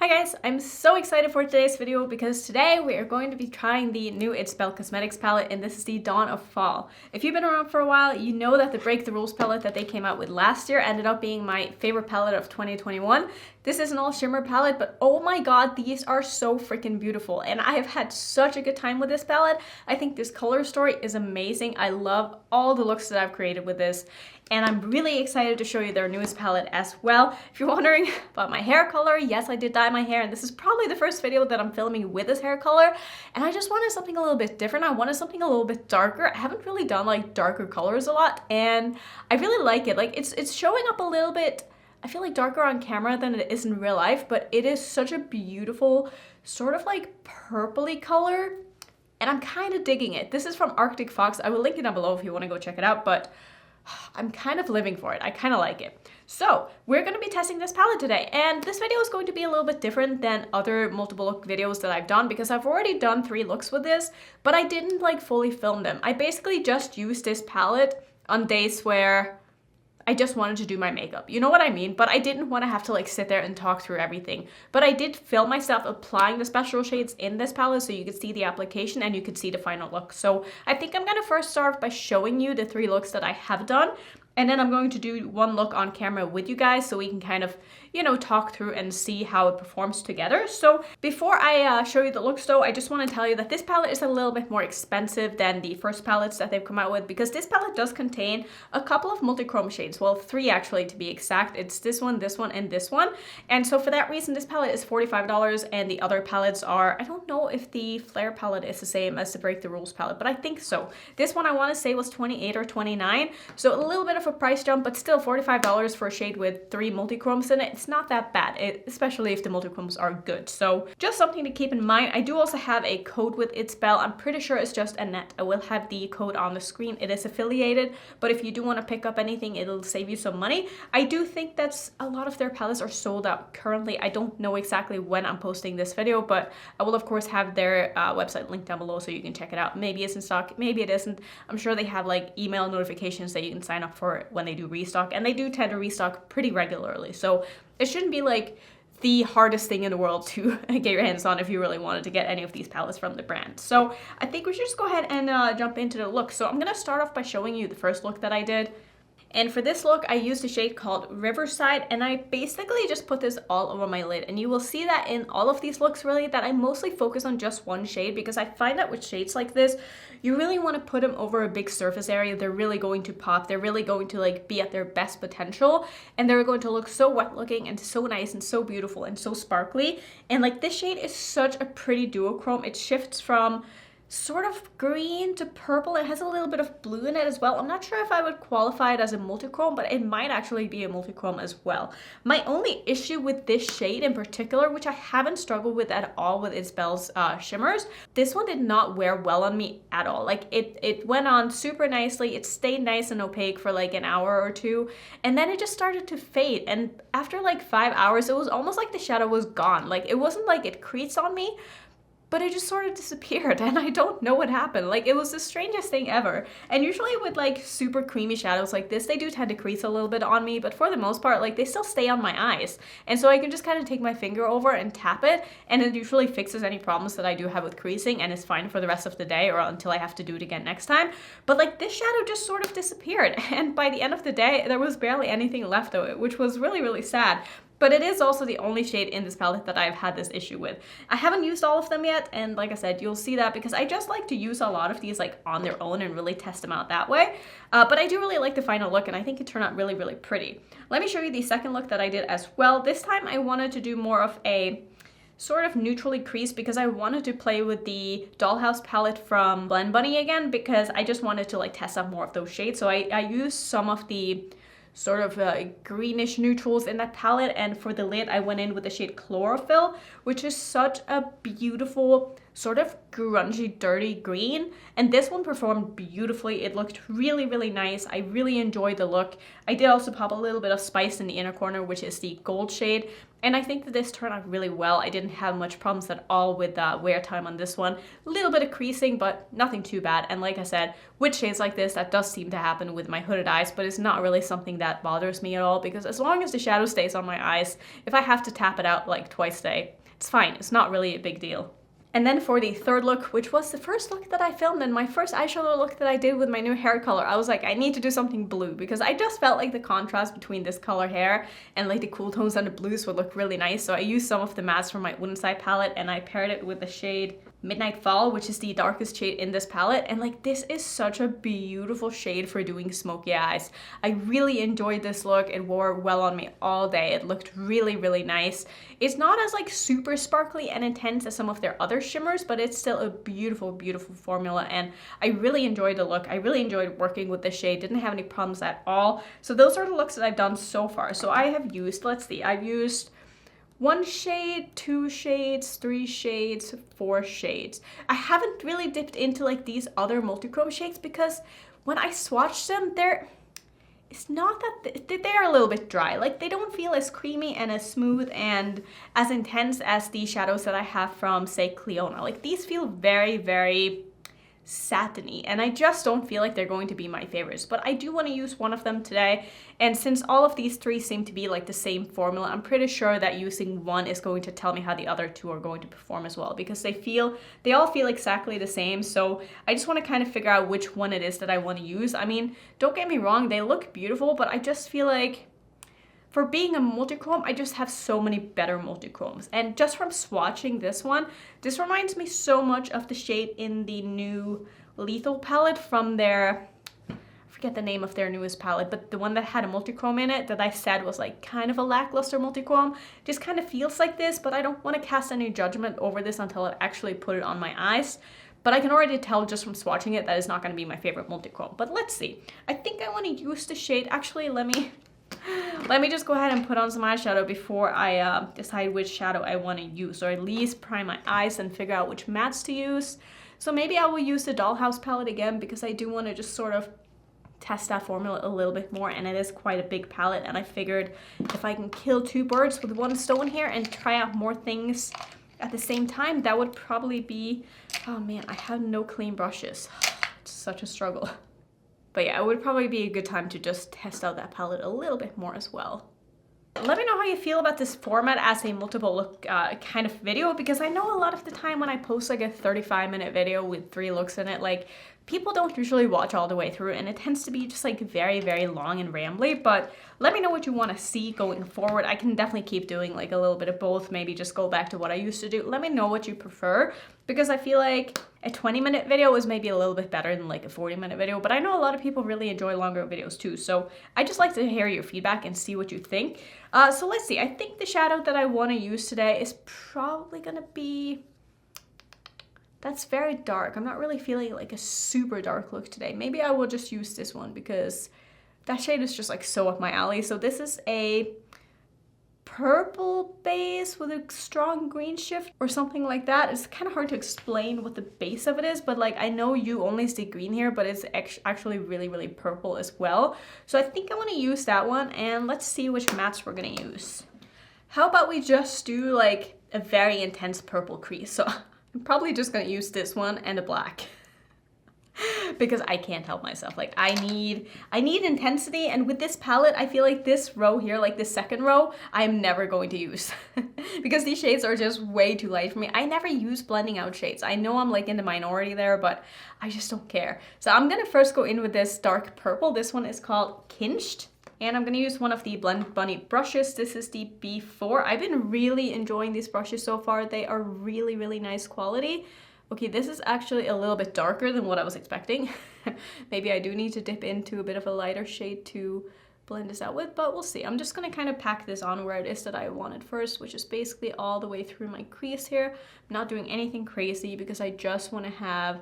Hi guys, I'm so excited for today's video because today we are going to be trying the new Bel Cosmetics palette, and this is the Dawn of Fall. If you've been around for a while, you know that the Break the Rules palette that they came out with last year ended up being my favorite palette of 2021. This is an all shimmer palette, but oh my god, these are so freaking beautiful, and I have had such a good time with this palette. I think this color story is amazing. I love all the looks that I've created with this, and I'm really excited to show you their newest palette as well. If you're wondering about my hair color, yes, I did dye my hair, and this is probably the first video that I'm filming with this hair color, and I just wanted something a little bit different. I wanted something a little bit darker. I haven't really done like darker colors a lot, and I really like it. Like it's showing up a little bit, I feel like, darker on camera than it is in real life, but it is such a beautiful sort of like purpley color, and I'm kind of digging it. This is from Arctic Fox. I will link it down below if you want to go check it out, but I'm kind of living for it. I kind of like it. So we're going to be testing this palette today, and this video is going to be a little bit different than other multiple look videos that I've done because I've already done 3 looks with this, but I didn't like fully film them. I basically just used this palette on days where I just wanted to do my makeup. You know what I mean? But I didn't want to have to like sit there and talk through everything. But I did film myself applying the special shades in this palette so you could see the application and you could see the final look. So I think I'm going to first start by showing you the 3 looks that I have done. And then I'm going to do 1 look on camera with you guys so we can kind of, you know, talk through and see how it performs together. So before I show you the looks though, I just want to tell you that this palette is a little bit more expensive than the first palettes that they've come out with because this palette does contain a couple of multi-chrome shades. Well, 3 actually to be exact. It's this one, and this one. And so for that reason, this palette is $45 and the other palettes are, I don't know if the Flare palette is the same as the Break the Rules palette, but I think so. This one I want to say was $28 or $29. So a little bit of a price jump, but still $45 for a shade with 3 multi-chromes in it. It's not that bad, especially if the multi-chromes are good. So just something to keep in mind. I do also have a code with Bel. I'm pretty sure it's just Annette. I will have the code on the screen. It is affiliated, but if you do want to pick up anything, it'll save you some money. I do think that's a lot of their palettes are sold out currently. I don't know exactly when I'm posting this video, but I will of course have their website linked down below so you can check it out. Maybe it's in stock, maybe it isn't. I'm sure they have like email notifications that you can sign up for when they do restock, and they do tend to restock pretty regularly, so it shouldn't be like the hardest thing in the world to get your hands on if you really wanted to get any of these palettes from the brand. So I think we should just go ahead and jump into the look. So I'm gonna start off by showing you the first look that I did. And for this look, I used a shade called Riverside, and I basically just put this all over my lid. And you will see that in all of these looks really that I mostly focus on just one shade because I find that with shades like this, you really want to put them over a big surface area. They're really going to pop. They're really going to like be at their best potential, and they're going to look so wet looking and so nice and so beautiful and so sparkly. And like this shade is such a pretty duochrome. It shifts from sort of green to purple. It has a little bit of blue in it as well. I'm not sure if I would qualify it as a multi-chrome, but it might actually be a multi-chrome as well. My only issue with this shade in particular, which I haven't struggled with at all with Bel's shimmers, this one did not wear well on me at all. Like it went on super nicely. It stayed nice and opaque for like an hour or 2, and then it just started to fade. And after like 5 hours, it was almost like the shadow was gone. Like it wasn't like it creased on me, but it just sort of disappeared, and I don't know what happened. Like it was the strangest thing ever. And usually with like super creamy shadows like this, they do tend to crease a little bit on me, but for the most part, like they still stay on my eyes. And so I can just kind of take my finger over and tap it, and it usually fixes any problems that I do have with creasing, and it's fine for the rest of the day or until I have to do it again next time. But like this shadow just sort of disappeared, and by the end of the day, there was barely anything left of it, which was really, really sad. But it is also the only shade in this palette that I've had this issue with. I haven't used all of them yet, and like I said, you'll see that because I just like to use a lot of these like on their own and really test them out that way. But I do really like the final look, and I think it turned out really, really pretty. Let me show you the second look that I did as well. This time I wanted to do more of a sort of neutrally creased because I wanted to play with the Dollhouse palette from Blend Bunny again because I just wanted to like test out more of those shades. So I used some of the sort of greenish neutrals in that palette, and for the lid I went in with the shade Chlorophyll, which is such a beautiful sort of grungy, dirty green. And this one performed beautifully. It looked really, really nice. I really enjoyed the look. I did also pop a little bit of spice in the inner corner, which is the gold shade. And I think that this turned out really well. I didn't have much problems at all with wear time on this one. A little bit of creasing, but nothing too bad. And like I said, with shades like this, that does seem to happen with my hooded eyes, but it's not really something that bothers me at all, because as long as the shadow stays on my eyes, if I have to tap it out like twice a day, it's fine. It's not really a big deal. And then for the third look, which was the first look that I filmed and my first eyeshadow look that I did with my new hair color, I was like, I need to do something blue, because I just felt like the contrast between this color hair and like the cool tones and the blues would look really nice. So I used some of the mattes from my Wooden Side palette and I paired it with the shade Midnight Fall, which is the darkest shade in this palette. And like, this is such a beautiful shade for doing smoky eyes. I really enjoyed this look. It wore well on me all day. It looked really, really nice. It's not as like super sparkly and intense as some of their other shimmers, but it's still a beautiful, beautiful formula. And I really enjoyed the look. I really enjoyed working with this shade. Didn't have any problems at all. So those are the looks that I've done so far. So I have used, let's see, I've used 1 shade, 2 shades, 3 shades, 4 shades. I haven't really dipped into like these other multichrome shades, because when I swatched them, it's not that they're a little bit dry. Like, they don't feel as creamy and as smooth and as intense as the shadows that I have from, say, Cleona. Like, these feel very, very satiny, and I just don't feel like they're going to be my favorites, but I do want to use one of them today. And since all of these 3 seem to be like the same formula, I'm pretty sure that using one is going to tell me how the other 2 are going to perform as well, because they all feel exactly the same. So I just want to kind of figure out which one it is that I want to use. I mean, don't get me wrong, they look beautiful, but I just feel like for being a multichrome, I just have so many better multichromes. And just from swatching this one, this reminds me so much of the shade in the new Lethal palette from their, I forget the name of their newest palette, but the one that had a multichrome in it that I said was like kind of a lackluster multichrome. Just kind of feels like this, but I don't want to cast any judgment over this until I actually put it on my eyes. But I can already tell just from swatching it that it's not going to be my favorite multichrome. But let's see. I think I want to use the shade. Actually, let me just go ahead and put on some eyeshadow before I decide which shadow I want to use, or at least prime my eyes and figure out which mattes to use. So maybe I will use the Dollhouse palette again, because I do want to just sort of test that formula a little bit more, and it is quite a big palette, and I figured if I can kill 2 birds with 1 stone here and try out more things at the same time, that would probably be, oh man, I have no clean brushes. It's such a struggle. But yeah, it would probably be a good time to just test out that palette a little bit more as well. Let me know how you feel about this format as a multiple look kind of video, because I know a lot of the time when I post like a 35-minute video with 3 looks in it, like, people don't usually watch all the way through, and it tends to be just like very, very long and rambly. But let me know what you want to see going forward. I can definitely keep doing like a little bit of both, maybe just go back to what I used to do. Let me know what you prefer, because I feel like a 20-minute video is maybe a little bit better than like a 40-minute video, but I know a lot of people really enjoy longer videos too. So I just like to hear your feedback and see what you think. So let's see, I think the shadow that I want to use today is probably gonna be, that's very dark. I'm not really feeling like a super dark look today. Maybe I will just use this one, because that shade is just like so up my alley. So this is a purple base with a strong green shift or something like that. It's kind of hard to explain what the base of it is, but like, I know you only see green here, but it's actually really, really purple as well. So I think I want to use that one, and let's see which mattes we're gonna use. How about we just do like a very intense purple crease? So I'm probably just gonna use this one and a black because I can't help myself. Like, I need intensity, and with this palette, I feel like this row here, like the second row, I'm never going to use because these shades are just way too light for me. I never use blending out shades. I know I'm like in the minority there, but I just don't care. So I'm gonna first go in with this dark purple. This one is called Kinched. And I'm gonna use one of the Blend Bunny brushes. This is the B4. I've been really enjoying these brushes so far. They are really, really nice quality. Okay, this is actually a little bit darker than what I was expecting. Maybe I do need to dip into a bit of a lighter shade to blend this out with, but we'll see. I'm just gonna kind of pack this on where it is that I want it first, which is basically all the way through my crease here. I'm not doing anything crazy because I just wanna have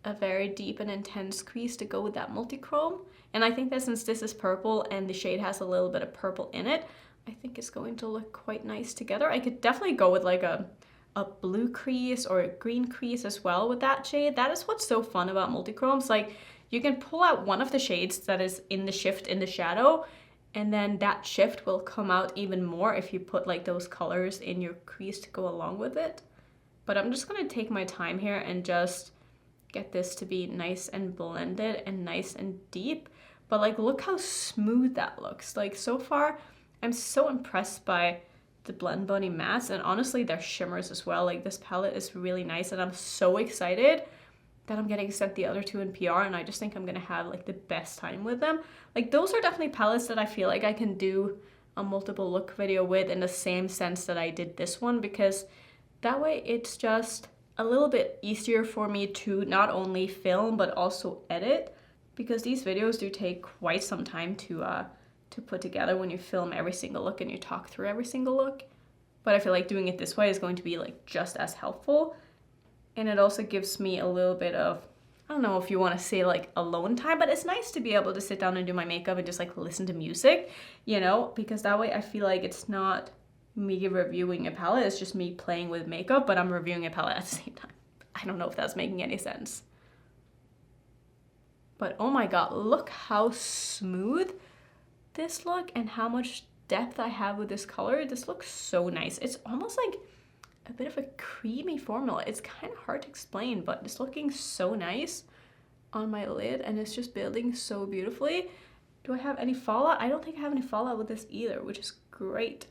a very deep and intense crease to go with that multichrome. And I think that since this is purple and the shade has a little bit of purple in it, I think it's going to look quite nice together. I could definitely go with like a a blue crease or a green crease as well with that shade. That is what's so fun about multichromes. Like, you can pull out one of the shades that is in the shift in the shadow, and then that shift will come out even more if you put like those colors in your crease to go along with it. But I'm just gonna take my time here and just get this to be nice and blended and nice and deep. But like, look how smooth that looks. Like, so far, I'm so impressed by the Blend Bunny mattes, and honestly, their shimmers as well. Like, this palette is really nice, and I'm so excited that I'm getting sent the other two in PR, and I just think I'm gonna have like the best time with them. Like, those are definitely palettes that I feel like I can do a multiple look video with in the same sense that I did this one, because that way it's just a little bit easier for me to not only film but also edit, because these videos do take quite some time to put together when you film every single look and you talk through every single look. But I feel like doing it this way is going to be like just as helpful. And it also gives me a little bit of, I don't know if you want to say like alone time, but it's nice to be able to sit down and do my makeup and just like listen to music, you know, because that way I feel like it's not me reviewing a palette, it's just me playing with makeup, but I'm reviewing a palette at the same time. I don't know if that's making any sense. But oh my god, look how smooth this look and how much depth I have with this color. This looks so nice. It's almost like a bit of a creamy formula. It's kind of hard to explain, but it's looking so nice on my lid, and it's just building so beautifully. Do I have any fallout? I don't think I have any fallout with this either, which is great.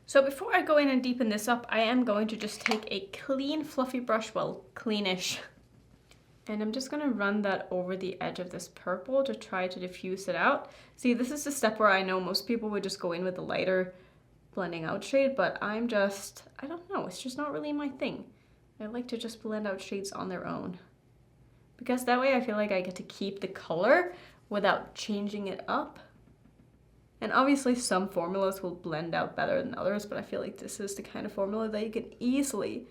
So before I go in and deepen this up, I am going to just take a clean fluffy brush, well, cleanish, and I'm just gonna run that over the edge of this purple to try to diffuse it out. See, this is the step where I know most people would just go in with the lighter blending out shade, but I don't know, it's just not really my thing. I like to just blend out shades on their own, because that way I feel like I get to keep the color without changing it up. And obviously some formulas will blend out better than others, but I feel like this is the kind of formula that you can easily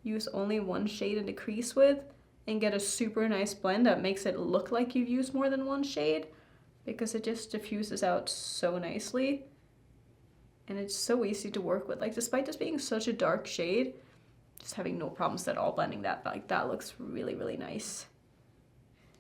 use only one shade in the crease with and get a super nice blend that makes it look like you've used more than one shade, because it just diffuses out so nicely. And it's so easy to work with. Like, despite this being such a dark shade, just having no problems at all blending that. Like, that looks really, really nice.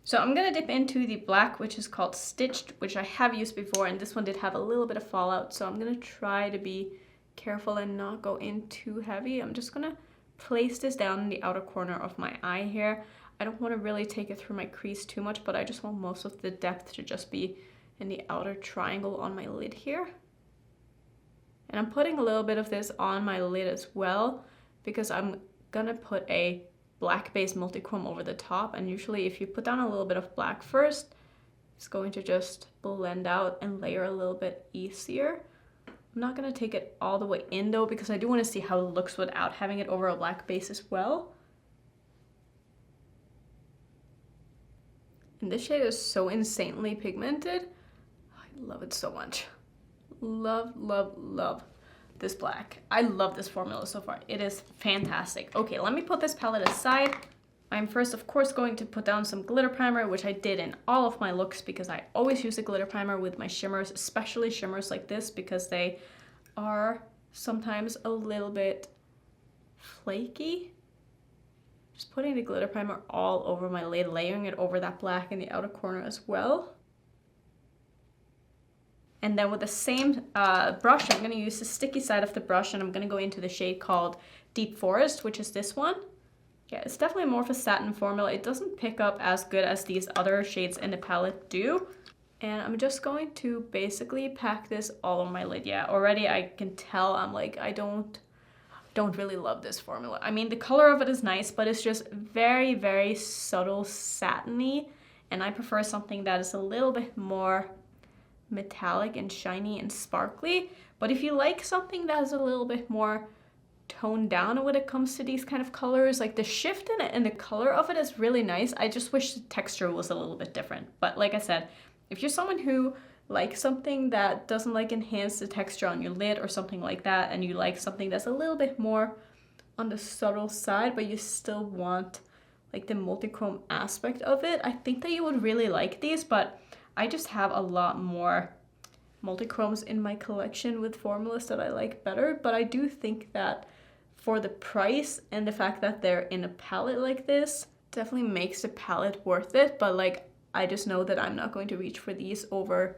So I'm gonna dip into the black, which is called Stitched, which I have used before, and this one did have a little bit of fallout, so I'm gonna try to be careful and not go in too heavy. I'm just gonna place this down in the outer corner of my eye here. I don't want to really take it through my crease too much, but I just want most of the depth to just be in the outer triangle on my lid here. And I'm putting a little bit of this on my lid as well, because I'm gonna put a black based multichrome over the top, and usually if you put down a little bit of black first, it's going to just blend out and layer a little bit easier. I'm not gonna take it all the way in though, because I do want to see how it looks without having it over a black base as well. And this shade is so insanely pigmented. I love it so much. Love, love, love this black. I love this formula so far. It is fantastic. Okay, let me put this palette aside. I'm first, of course, going to put down some glitter primer, which I did in all of my looks, because I always use a glitter primer with my shimmers, especially shimmers like this, because they are sometimes a little bit flaky. Just putting the glitter primer all over my lid, layering it over that black in the outer corner as well. And then with the same brush, I'm gonna use the sticky side of the brush, and I'm gonna go into the shade called Deep Forest, which is this one. Yeah, it's definitely more of a satin formula. It doesn't pick up as good as these other shades in the palette do. And I'm just going to basically pack this all on my lid. Yeah, already I can tell I'm like, I don't really love this formula. I mean, the color of it is nice, but it's just very, very subtle satiny. And I prefer something that is a little bit more metallic and shiny and sparkly. But if you like something that is a little bit more toned down when it comes to these kind of colors, like the shift in it and the color of it is really nice. I just wish the texture was a little bit different. But like I said, if you're someone who likes something that doesn't like enhance the texture on your lid or something like that, and you like something that's a little bit more on the subtle side, but you still want like the multichrome aspect of it, I think that you would really like these. But I just have a lot more multi-chromes in my collection with formulas that I like better, but I do think that for the price and the fact that they're in a palette like this, definitely makes the palette worth it. But like, I just know that I'm not going to reach for these over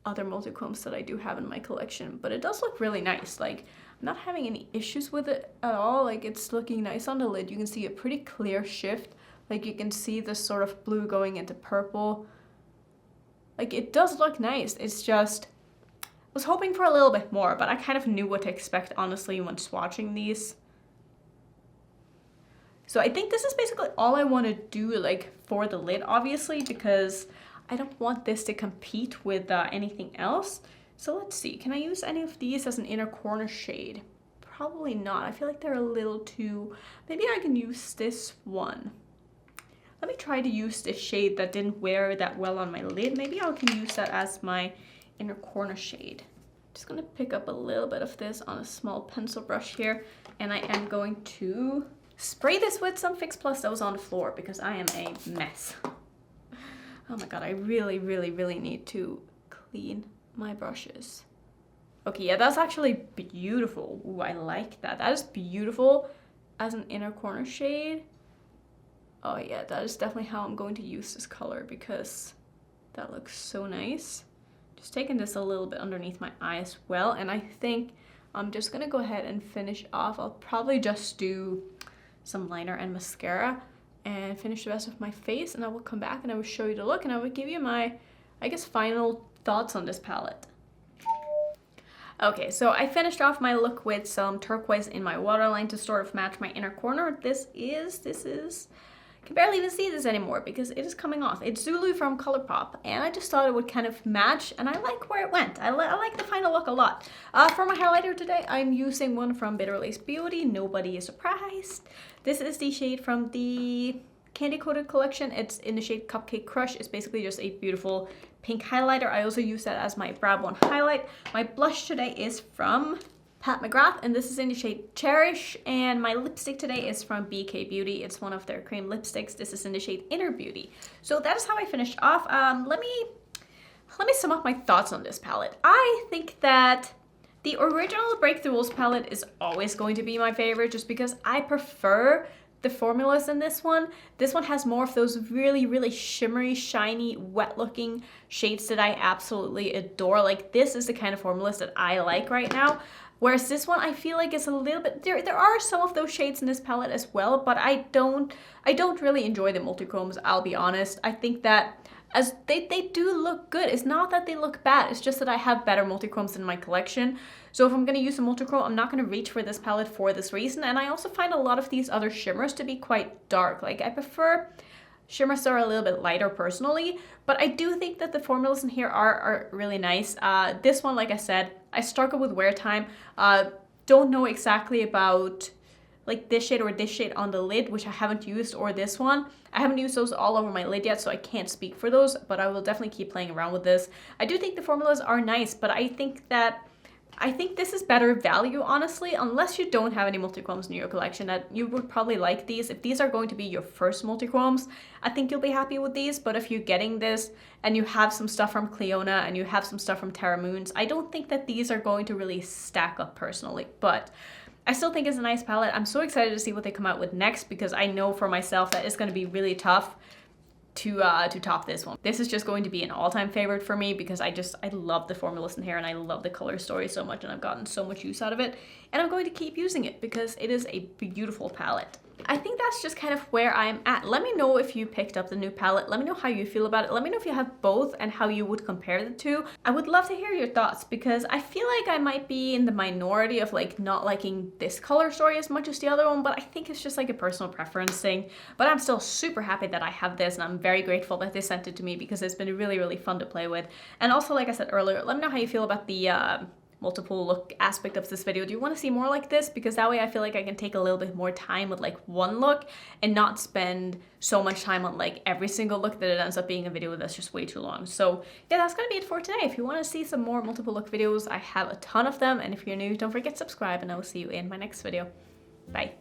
other multi-chromes that I do have in my collection. But it does look really nice. Like, I'm not having any issues with it at all. Like, it's looking nice on the lid. You can see a pretty clear shift. Like, you can see this sort of blue going into purple. Like, it does look nice. It's just, I was hoping for a little bit more, but I kind of knew what to expect, honestly, when swatching these. So I think this is basically all I want to do, like, for the lid, obviously, because I don't want this to compete with anything else. So let's see, can I use any of these as an inner corner shade? Probably not. I feel like they're a little too, maybe I can use this one. Let me try to use this shade that didn't wear that well on my lid. Maybe I can use that as my inner corner shade. Just gonna pick up a little bit of this on a small pencil brush here, and I am going to spray this with some Fix Plus that was on the floor because I am a mess. Oh my god, I really, really, really need to clean my brushes. Okay, yeah, that's actually beautiful. Ooh, I like that. That is beautiful as an inner corner shade. Oh yeah, that is definitely how I'm going to use this color because that looks so nice. Just taking this a little bit underneath my eye as well, and I think I'm just gonna go ahead and finish off. I'll probably just do some liner and mascara and finish the rest of my face, and I will come back and I will show you the look and I will give you my, I guess, final thoughts on this palette. Okay, so I finished off my look with some turquoise in my waterline to sort of match my inner corner. This is, I can barely even see this anymore because it is coming off. It's Zulu from Colourpop, and I just thought it would kind of match, and I like where it went. I like the final look a lot. For my highlighter today, I'm using one from Bitter Lace Beauty. Nobody is surprised. This is the shade from the Candy Coated collection. It's in the shade Cupcake Crush. It's basically just a beautiful pink highlighter. I also use that as my brow bone highlight. My blush today is from Pat McGrath, and this is in the shade Cherish, and my lipstick today is from BK Beauty. It's one of their cream lipsticks. This is in the shade Inner Beauty. So that is how I finished off. Let me sum up my thoughts on this palette. I think that the original Break the Rules palette is always going to be my favorite just because I prefer the formulas in this one. This one has more of those really, really shimmery, shiny, wet looking shades that I absolutely adore. Like, this is the kind of formulas that I like right now. Whereas this one, I feel like it's a little bit, there are some of those shades in this palette as well, but I don't really enjoy the multi-chromes, I'll be honest. I think that as they do look good. It's not that they look bad, it's just that I have better multi-chromes in my collection. So if I'm going to use a multi-chrome, I'm not going to reach for this palette for this reason. And I also find a lot of these other shimmers to be quite dark. Like, I prefer shimmers that are a little bit lighter personally, but I do think that the formulas in here are really nice. This one, like I said, I struggle with wear time. Don't know exactly about like this shade or this shade on the lid, which I haven't used, or this one. I haven't used those all over my lid yet, so I can't speak for those, but I will definitely keep playing around with this. I do think the formulas are nice, but I think this is better value, honestly, unless you don't have any multi-chromes in your collection, that you would probably like these. If these are going to be your first multi-chromes, I think you'll be happy with these. But if you're getting this and you have some stuff from Cleona and you have some stuff from Terra Moons, I don't think that these are going to really stack up personally. But I still think it's a nice palette. I'm so excited to see what they come out with next, because I know for myself that it's going to be really tough to top this one. This is just going to be an all-time favorite for me, because I love the formulas in here and I love the color story so much, and I've gotten so much use out of it, and I'm going to keep using it because it is a beautiful palette. I think that's just kind of where I'm at. Let me know if you picked up the new palette. Let me know how you feel about it. Let me know if you have both and how you would compare the two. I would love to hear your thoughts, because I feel like I might be in the minority of like not liking this color story as much as the other one, but I think it's just like a personal preference thing. But I'm still super happy that I have this, and I'm very grateful that they sent it to me, because it's been really, really fun to play with. And also, like I said earlier, let me know how you feel about the multiple look aspect of this video. Do you want to see more like this? Because that way I feel like I can take a little bit more time with like one look and not spend so much time on like every single look that it ends up being a video that's just way too long. So yeah, that's gonna be it for today. If you want to see some more multiple look videos, I have a ton of them, and if you're new, don't forget to subscribe, and I will see you in my next video. Bye.